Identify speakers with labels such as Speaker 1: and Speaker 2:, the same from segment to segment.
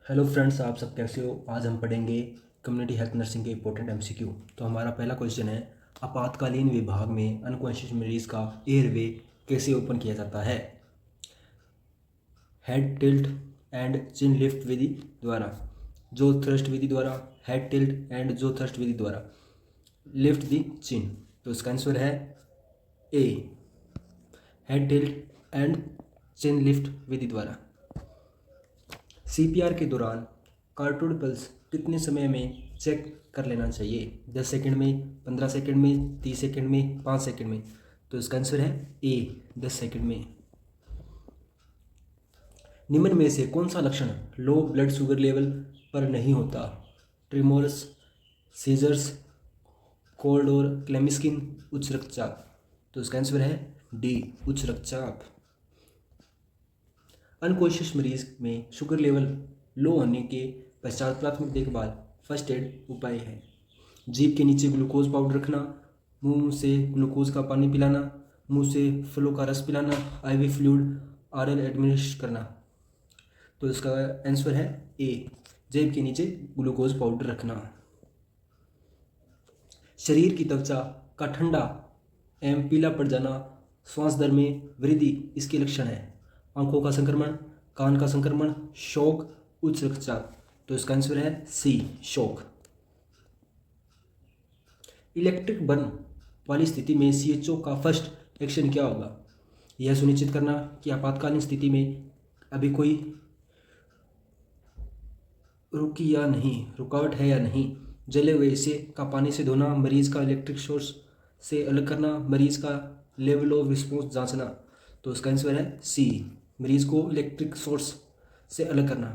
Speaker 1: Hello friends, आप सब कैसे हो। आज हम पढ़ेंगे कम्युनिटी हेल्थ नर्सिंग के इंपॉर्टेंट एमसीक्यू। तो हमारा पहला क्वेश्चन है, आपातकालीन विभाग में अनकॉन्शियस मरीज का एयरवे कैसे ओपन किया जाता है। Head tilt and chin lift विधि द्वारा, जो थ्रस्ट विधि द्वारा, head tilt and jaw thrust विधि द्वारा, लिफ्ट दी चिन। तो इसका आंसर है A, head tilt and chin lift विधि द्वारा। सीपीआर के दौरान कार्टोड पल्स कितने समय में चेक कर लेना चाहिए। 10 सेकंड में, 15 सेकंड में, 30 सेकंड में, 5 सेकंड में। तो इसका आंसर है ए, 10 सेकंड में। निम्न में से कौन सा लक्षण लो ब्लड शुगर लेवल पर नहीं होता। ट्रिमोरस, सीजर्स, कोल्ड और क्लेमिस्किन, उच्च रक्तचाप। तो इसका आंसर है डी, उच्च रक्तचाप। अनकॉन्शियस मरीज में शुगर लेवल लो होने के पश्चात प्राथमिक देखभाल फर्स्ट एड उपाय है। जीभ के नीचे ग्लूकोज पाउडर रखना, मुंह से ग्लूकोज का पानी पिलाना, मुंह से फलों का रस पिलाना, आईवी फ्लूइड आरएल एडमिनिस्ट्रेट करना। तो इसका आंसर है ए, जीभ के नीचे ग्लूकोज पाउडर रखना। शरीर की त्वचा का ठंडा एवं पीला पड़ जाना, श्वास दर में वृद्धि इसके लक्षण है। आंखों का संक्रमण, कान का संक्रमण, शोक, उच्च रक्तचाप। तो इसका आंसर है सी, शोक। इलेक्ट्रिक बर्न वाली स्थिति में सीएचओ का फर्स्ट एक्शन क्या होगा। यह सुनिश्चित करना कि आपातकालीन स्थिति में अभी कोई रुकावट है या नहीं। जले हुए हिस्से का पानी से धोना, मरीज का इलेक्ट्रिक सोर्स से अलग करना, मरीज का लेवल ऑफ रिस्पॉन्स जांचना। तो इसका आंसर है सी, मरीज को इलेक्ट्रिक सोर्स से अलग करना।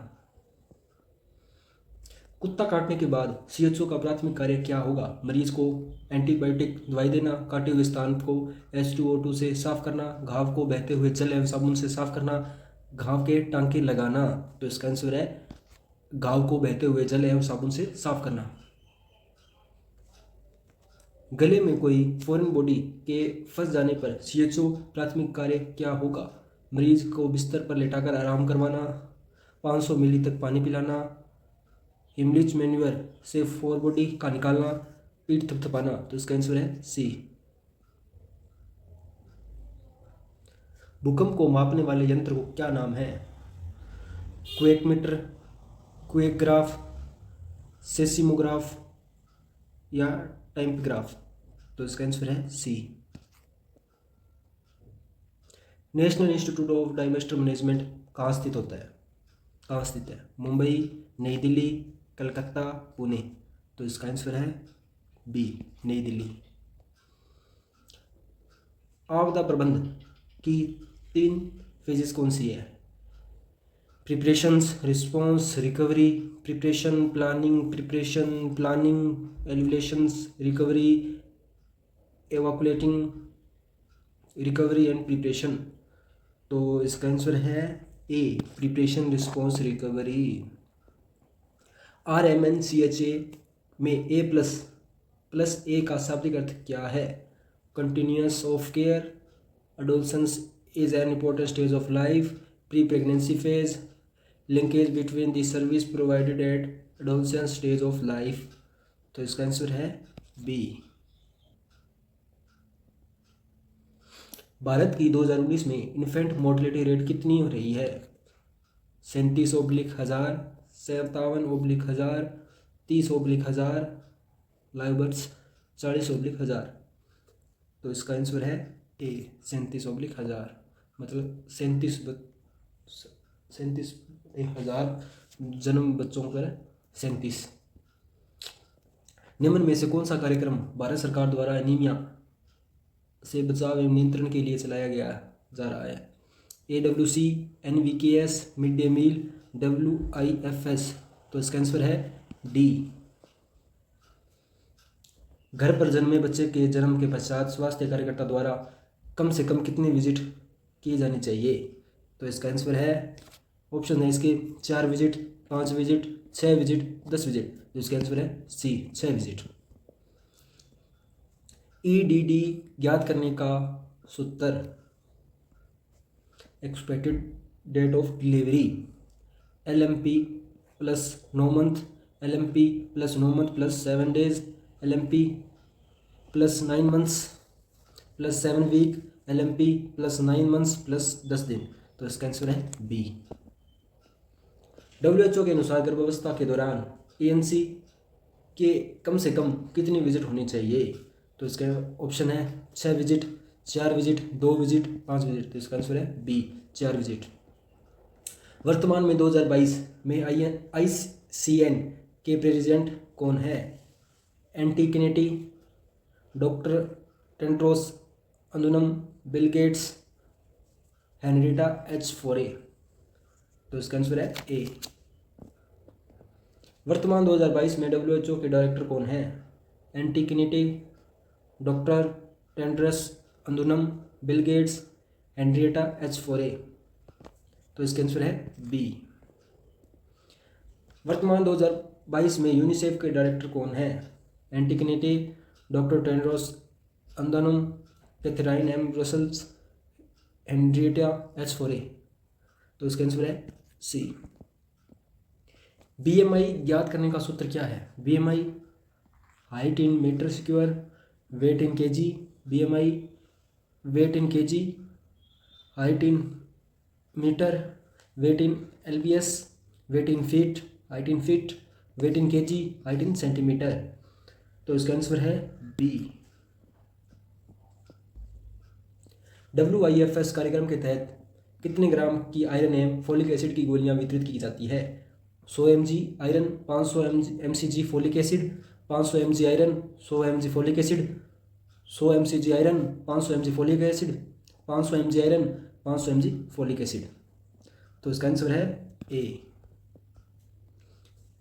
Speaker 1: कुत्ता काटने के बाद सीएचओ का प्राथमिक कार्य क्या होगा। मरीज को एंटीबायोटिक दवाई देना, काटे हुए स्थान को H2O2 से साफ करना, घाव को बहते हुए जल एवं साबुन से साफ करना, घाव के टांके लगाना। तो इसका आंसर है घाव को बहते हुए जल एवं साबुन से साफ करना। गले में कोई फॉरेन बॉडी के फंस जाने पर सीएचओ प्राथमिक कार्य क्या होगा। मरीज को बिस्तर पर लेटाकर आराम करवाना, 500 मिली तक पानी पिलाना, हिमलिच मैन्यूअर से फोर बॉडी का निकालना, पीठ थपथपाना। तो इसका आंसर है सी। भूकंप को मापने वाले यंत्र को क्या नाम है। क्वेकमीटर, क्वेकग्राफ, सेसिमोग्राफ या टाइम्पग्राफ। तो इसका आंसर है सी। नेशनल इंस्टीट्यूट ऑफ डायमेस्टर मैनेजमेंट कहाँ स्थित होता है, कहाँ स्थित है। मुंबई, नई दिल्ली, कलकत्ता, पुणे। तो इसका आंसर है बी, नई दिल्ली। आपदा प्रबंधन की 3 फेजेस कौन सी है। Preparations, response, recovery. Preparation planning, elevations, recovery, evacuating, recovery and preparation. तो इसका आंसर है A, preparation, response, recovery. RMNCHA में ए प्लस ए का शाब्दिक अर्थ क्या है। Continuous of care, adolescence is an important stage of life, pre pregnancy phase, linkage between the service provided eight adolescence stage of life. तो इसका आंसर है B. Bharat की 2019 में इन्फेंट मोर्टलिटी रेट कितनी हो रही है। 37/1000, 57/1000, 30/1000, लाइव बर्ड्स 40/1000। तो इसका आंसर है ए, 37/1000। मतलब 37/1000 जन्म बच्चों पर 37। निम्न में से कौन सा कार्यक्रम भारत सरकार द्वारा एनीमिया से बचाव एवं नियंत्रण के लिए चलाया जा रहा है। AWC, NVKS, mid day meal, WIFS। तो इसका आंसर है डी। घर पर जन्मे बच्चे के जन्म के पश्चात स्वास्थ्य कार्यकर्ता द्वारा कम से कम कितने विजिट किए जाने चाहिए। तो इसका आंसर है, ऑप्शन है इसके 4 विजिट, 5 विजिट, 6 विजिट, 10 विजिट। तो इसका आंसर है सी, 6 विजिट। EDD ज्ञात करने का सूत्र, expected date of delivery, LMP, plus 9 month LMP plus 9 month plus 7 days LMP plus 9 months plus 7 week LMP plus 9 months plus 10 दिन। तो इसका आंसर है बी। WHO के अनुसार गर्भावस्था के दौरान ANC के कम से कम कितनी विजिट होनी चाहिए? तो इसका ऑप्शन है 6 विजिट, 4 विजिट, 2 विजिट, 5 विजिट। तो इसका आंसर है बी, 4 विजिट। वर्तमान में 2022 में ICN के प्रेसिडेंट कौन है? Andy Kennedy, doctor Tedros Adhanom, Bill Gates, Henrietta H Fore. तो इसका आंसर है ए। वर्तमान 2022 में WHO के डायरेक्टर कौन है? Andy Kennedy, doctor Tedros Adhanom, Bill Gates, Henrietta H Fore. तो इसका आंसर है बी। वर्तमान 2022 में यूनिसेफ के डायरेक्टर कौन है? Andy Kennedy, doctor Tedros Adhanom, Catherine M Brussels, Henrietta H Fore. तो इसका आंसर है सी। BMI ज्ञात करने का सूत्र क्या है? BMI height in metre square, weight in KG. BMI weight in KG, height in metre, weight in LBS, weight in feet, height in feet, weight in KG, height in centimetre. तो इसका answer है B. WIFS कार्यक्रम के तहत कितने ग्राम की iron एवं folic acid की गोलियां वितरित की जाती है? 100 mg iron, 500 mcg folic acid, 500 mg iron, 100 mg folic acid, 100 mcg iron, 500 mg folic acid, 500 mg iron, 500 mg folic acid. तो इसका आंसर है ए।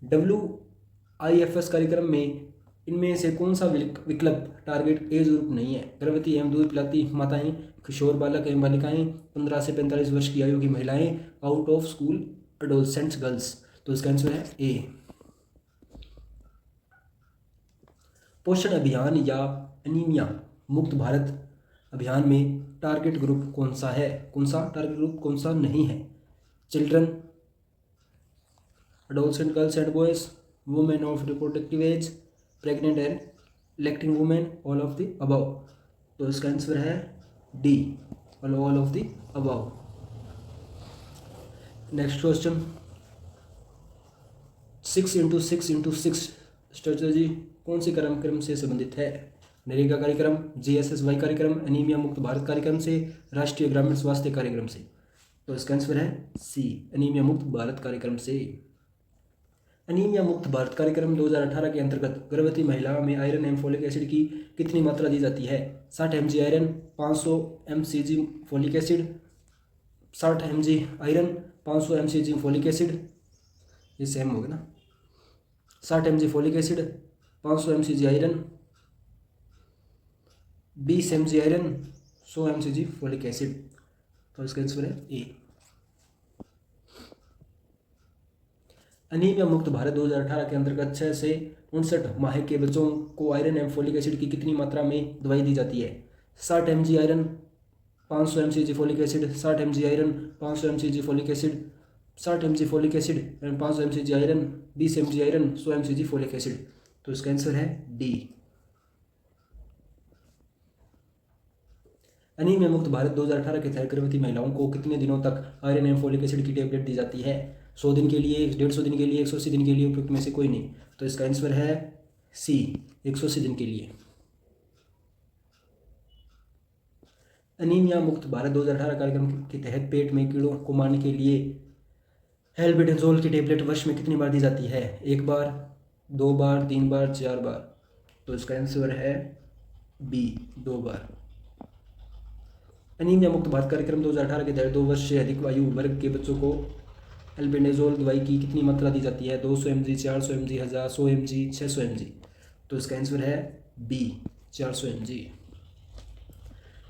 Speaker 1: WIFS कार्यक्रम में इनमें से कौन सा विकल्प टारगेट एज ग्रुप नहीं है? गर्भवती एवं दूध पिलाती माताएं, किशोर बालक एवं बालिकाएं, 15 से 45 वर्ष की आयु की महिलाएं, out of school adolescents girls. तो इसका आंसर है ए। पोषण अभियान या एनीमिया मुक्त भारत अभियान में टारगेट ग्रुप कौन सा है? कौन सा टारगेट ग्रुप कौन सा नहीं है? Children, adolescent girls and boys, women of reproductive age, pregnant and lactating women, all of the above. तो इसका आंसर है D, all of the above. Next question, 6x6x6 strategy कौन से कार्यक्रम से संबंधित है? नरेगा कार्यक्रम, GSSY कार्यक्रम, एनीमिया मुक्त भारत कार्यक्रम से, राष्ट्रीय ग्रामीण स्वास्थ्य कार्यक्रम से। तो इसका आंसर है सी, एनीमिया मुक्त भारत कार्यक्रम से। एनीमिया मुक्त भारत कार्यक्रम 2018 के अंतर्गत गर्भवती महिलाओं में आयरन एवं फोलिक एसिड की कितनी मात्रा दी जाती है? 60 mg iron, 500 mcg folic acid, 60 mg iron, 500 mcg folic acid. ये सेम होगा ना? 60 mg folic acid, 500 mcg iron, 20 mg iron, 100 mcg folic acid. तो इसका आंसर है ए। एनीमिया मुक्त भारत 2018 के अंतर्गत 6 से 59 माह के बच्चों को आयरन एवं फोलिक एसिड की कितनी मात्रा में दवाई दी जाती है? 60 mg iron, 500 mcg folic acid, 60 mg iron, 500 mcg folic acid, 60 mg folic acid and 500 mcg iron, 20 mg iron, 100 mcg folic acid. तो इसका आंसर है डी। एनीमिया मुक्त भारत 2018 के तहत गर्भवती महिलाओं को कितने दिनों तक आयरन एवं फोलिक एसिड की टेबलेट दी जाती है? 100 दिन के लिए, 150 दिन के लिए, 180 दिन के लिए, उपयुक्त में से कोई नहीं। तो इसका आंसर है सी, 180 दिन के लिए। एनीमिया मुक्त भारत 2018 कार्यक्रम के तहत पेट में कीड़ों को मारने के लिए हेल्बेंडाजोल की टेबलेट वर्ष में कितनी बार दी जाती है? 1 बार, 2 बार, 3 बार, 4 बार। तो इसका आंसर है बी, 2 बार। एनीमिया मुक्त भारत कार्यक्रम 2018 के तहत 2 वर्ष से अधिक आयु वर्ग के बच्चों को एल्बेंडाजोल दवाई की कितनी मात्रा दी जाती है? 200 mg, 400 mg, 1000, 100 mg, 600 mg। तो इसका आंसर है बी, 400 mg।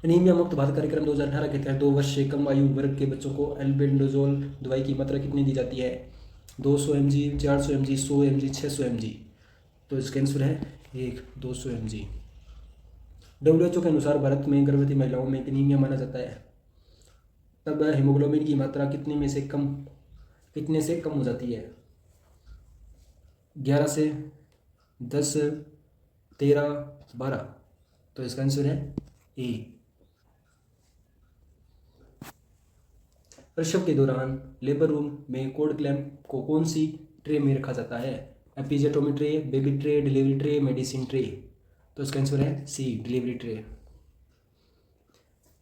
Speaker 1: एनीमिया मुक्त भारत कार्यक्रम 2018 के तहत 2 वर्ष से कम आयु वर्ग के बच्चों को एल्बेंडाजोल दवाई की मात्रा कितनी दी जाती है? 200 mg, 400 mg, 100 mg, 600 mg। तो इसका आंसर है 200 mg। WHO के अनुसार भारत में गर्भवती महिलाओं में एनीमिया माना जाता है तब हीमोग्लोबिन की मात्रा कितने से कम हो जाती है? 11 से 10, 13, 12। तो इसका आंसर है ए। प्रसव के दौरान लेबर रूम में कोल्ड क्लैम्प को कौन सी ट्रे में रखा जाता है? Episiotomy tray, baby tray, delivery tray, medicine tray. तो इसका आंसर है सी, डिलीवरी ट्रे।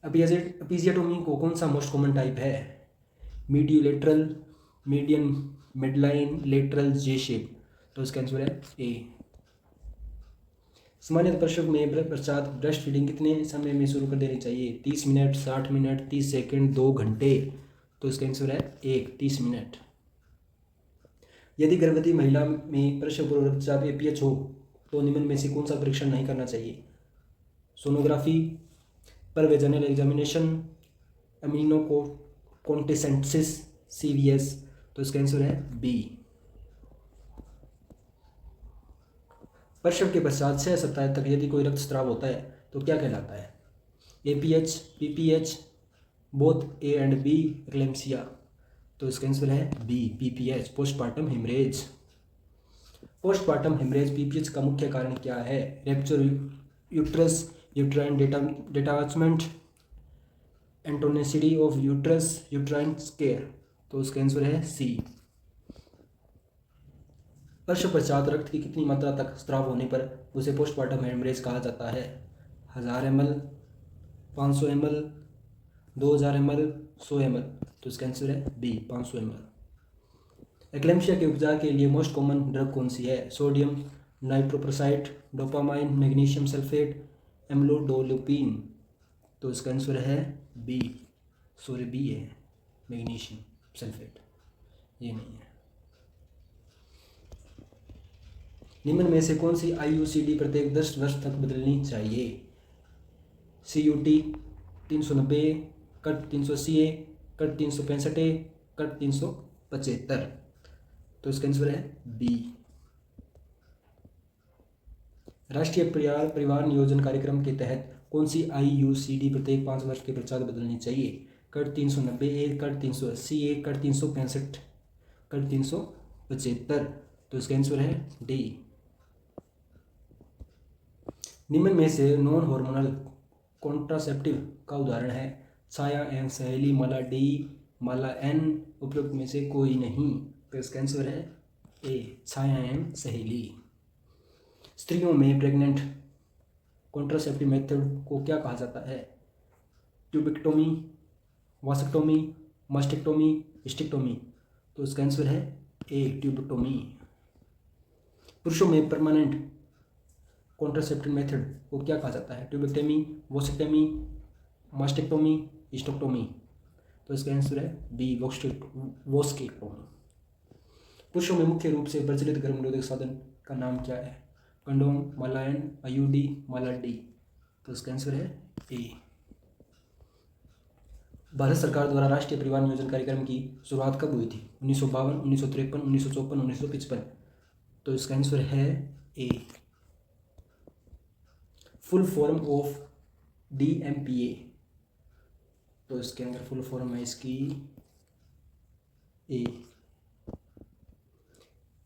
Speaker 1: एपिजियोटोमी को कौन सा मोस्ट कॉमन टाइप है? मीडियोलेटरल, मीडियन, मिडलाइन, लेटरल, जे शेप। तो इसका आंसर है ए। सामान्य प्रसव में पश्चात ब्रेस्ट फीडिंग कितने समय में शुरू कर देनी चाहिए? 30 मिनट, 60 मिनट, 30 सेकंड, 2 घंटे। तो इसका आंसर है 1, 30 मिनट। यदि गर्भवती महिला में प्रसव पूर्व रक्तचाप APH हो तो निम्न में से कौन सा परीक्षण नहीं करना चाहिए? सोनोग्राफी, पर वेजाइनल एग्जामिनेशन, एमिनो कॉन्टेसेंसिस, CVS। तो इसका आंसर है बी। प्रसव के पश्चात 6 सप्ताह तक यदि कोई रक्तस्राव होता है तो क्या कहलाता है? APH, PPH, both A and B, eclampsia. तो इसका आंसर है B, PPH, postpartum haemorrhage. Postpartum haemorrhage PPH का मुख्य कारण क्या है? Rupture uterus, uterine detachment, atonicity of uterus, uterine scar. तो इसका आंसर है सी। प्रसव पश्चात रक्त की कितनी मात्रा तक स्राव होने पर उसे पोस्टपार्टम हेमरेज कहा जाता है? 1000 ml, 500 ml, 2000 ml, 100 ml। तो इसका आंसर है बी, 500 ml। एक्लेम्शिया के उपचार के लिए मोस्ट कॉमन ड्रग कौन सी है? Sodium nitroprusside, dopamine, magnesium sulphate, amlodipine. तो इसका आंसर है बी, सॉरी बी है, मैग्नीशियम सल्फेट, ये नहीं है। निम्न में से कौन सी IUCD प्रत्येक 10 वर्ष तक बदलनी चाहिए? CUT 390, cut 380A, cut 365A, cut 375। तो इसका आंसर है बी। राष्ट्रीय परिवार नियोजन कार्यक्रम के तहत कौन सी IUCD प्रत्येक 5 वर्ष के पश्चात बदलनी चाहिए? Cut 390A, cut 380A, cut 365, cut 375। तो इसका आंसर है डी। निम्न में से नॉन हार्मोनल कॉन्ट्रासेप्टिव का उदाहरण है? छाया एवं सहेली, माला D, माला N। उपयुक्त में से कोई नहीं। तो इसका आंसर है ए, छाया एवं सहेली। स्त्रियों में प्रेग्नेंट कॉन्ट्रासेप्टिव मेथड को क्या कहा जाता है? Tubectomy, vasectomy, mastectomy, stectomy. तो इसका आंसर है ए, ट्यूबेक्टोमी। पुरुषों में परमानेंट कॉन्ट्रासेप्टिव मेथड को क्या कहा जाता है? Tubectomy, vasectomy, mastectomy, stectomy. तो इसका आंसर है बी, वोस्केक्टोमी। पुरुषों में मुख्य रूप से प्रचलित गर्भनिरोधक साधन का नाम क्या है? कंडोम, मालायन, IUD, माला D। तो इसका आंसर है ए। भारत सरकार द्वारा राष्ट्रीय परिवार नियोजन कार्यक्रम की शुरुआत कब हुई थी? 1952, 1953, 1954, 1955। तो इसका आंसर है A. Full form of DMPA। तो इसके अंदर फुल फॉर्म है इसकी ए।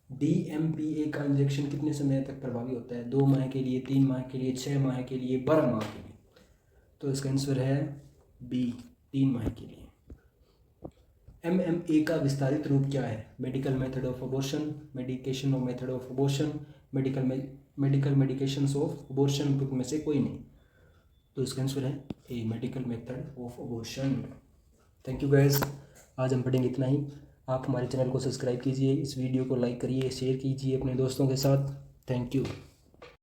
Speaker 1: DMPA का इंजेक्शन कितने समय तक प्रभावी होता है? 2 माह के लिए, 3 माह के लिए, 6 माह के लिए, 12 माह के लिए। तो इसका आंसर है बी, 3 माह के लिए। MMA का विस्तारित रूप क्या है? Medical method of abortion, medication of method of abortion, medical medications of abortion. में से कोई नहीं। तो इसका आंसर है A, medical method of abortion. Thank you guys, आज हम पढ़ेंगे इतना ही। आप हमारे चैनल को सब्सक्राइब कीजिए, इस वीडियो को लाइक करिए, शेयर कीजिए अपने दोस्तों के साथ। Thank you.